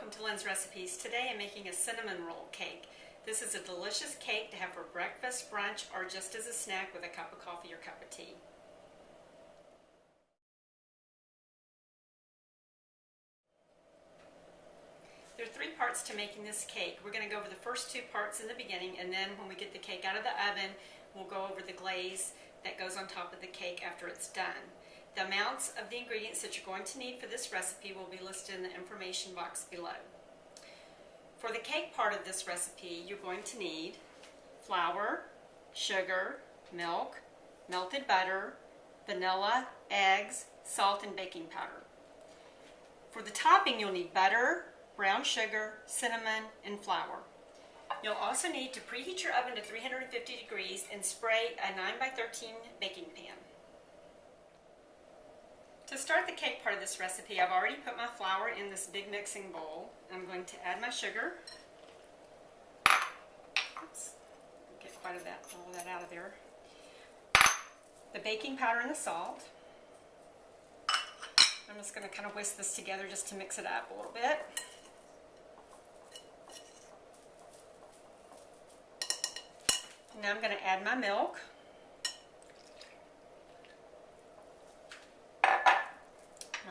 welcome to Lynn's Recipes. Today I'm making a cinnamon roll cake. This is a delicious cake to have for breakfast, brunch, or just as a snack with a cup of coffee or cup of tea. There are three parts to making this cake. We're going to go over the first two parts in the beginning, and then when we get the cake out of the oven, we'll go over the glaze that goes on top of the cake after it's done. The amounts of the ingredients that you're going to need for this recipe will be listed in the information box below. For the cake part of this recipe, you're going to need flour, sugar, milk, melted butter, vanilla, eggs, salt, and baking powder. For the topping, you'll need butter, brown sugar, cinnamon, and flour. You'll also need to preheat your oven to 350 degrees and spray a 9x13 baking pan. To start the cake part of this recipe, I've already put my flour in this big mixing bowl. I'm going to add my sugar. Oops, get quite a bit, all that out of there. The baking powder and the salt. I'm just going to kind of whisk this together just to mix it up a little bit. Now I'm going to add my milk.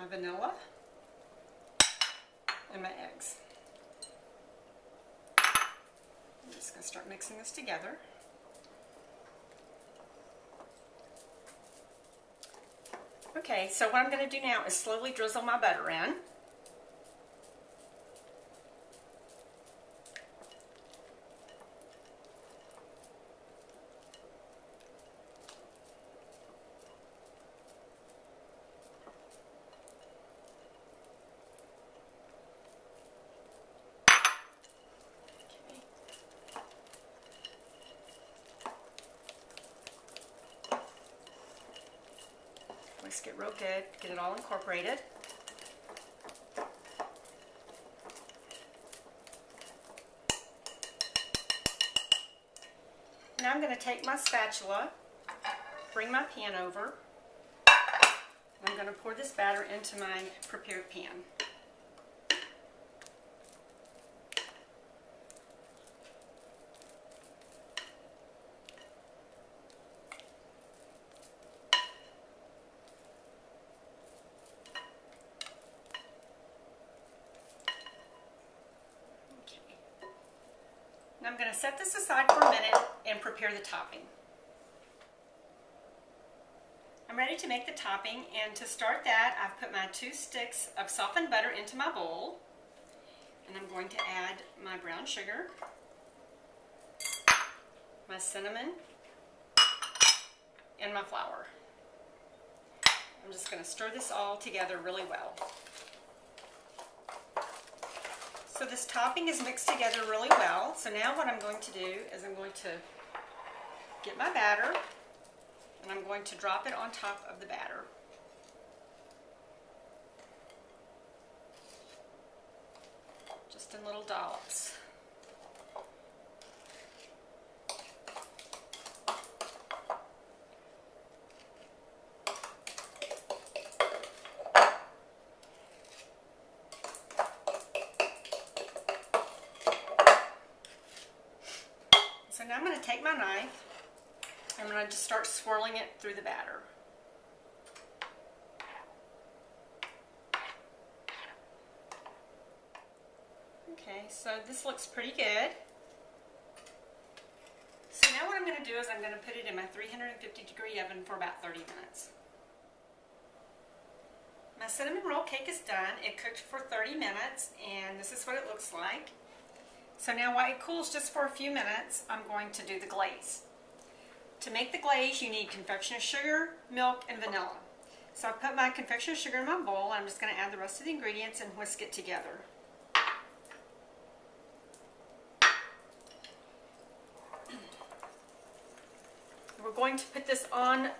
My vanilla, and my eggs. I'm just going to start mixing this together. Okay, so what I'm going to do now is slowly drizzle my butter in. Whisk it real good, get it all incorporated. Now I'm going to take my spatula, bring my pan over, and I'm going to pour this batter into my prepared pan. I'm going to set this aside for a minute and prepare the topping. I'm ready to make the topping, and to start that, I've put my 2 sticks of softened butter into my bowl, and I'm going to add my brown sugar, my cinnamon, and my flour. I'm just going to stir this all together really well. So this topping is mixed together really well. So now what I'm going to do is I'm going to get my batter and I'm going to drop it on top of the batter. Just in little dollops. So now I'm going to take my knife, and I'm going to just start swirling it through the batter. Okay, so this looks pretty good. So now what I'm going to do is I'm going to put it in my 350 degree oven for about 30 minutes. My cinnamon roll cake is done. It cooked for 30 minutes, and this is what it looks like. So now while it cools just for a few minutes, I'm going to do the glaze. To make the glaze, you need confectioner's sugar, milk, and vanilla. So I've put my confectioner's sugar in my bowl. I'm just going to add the rest of the ingredients and whisk it together. We're going to put this on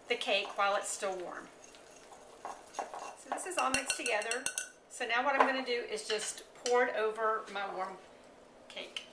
the cake while it's still warm. So this is all mixed together. So now what I'm going to do is just pour it over my warm cake.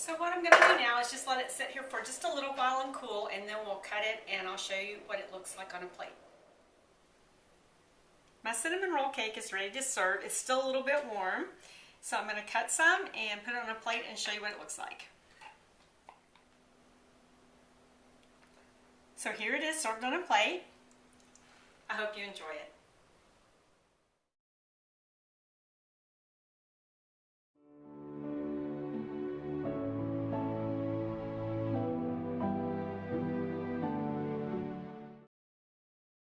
So what I'm going to do now is just let it sit here for just a little while and cool, and then we'll cut it and I'll show you what it looks like on a plate. My cinnamon roll cake is ready to serve. It's still a little bit warm, so I'm going to cut some and put it on a plate and show you what it looks like. So here it is served on a plate. I hope you enjoy it.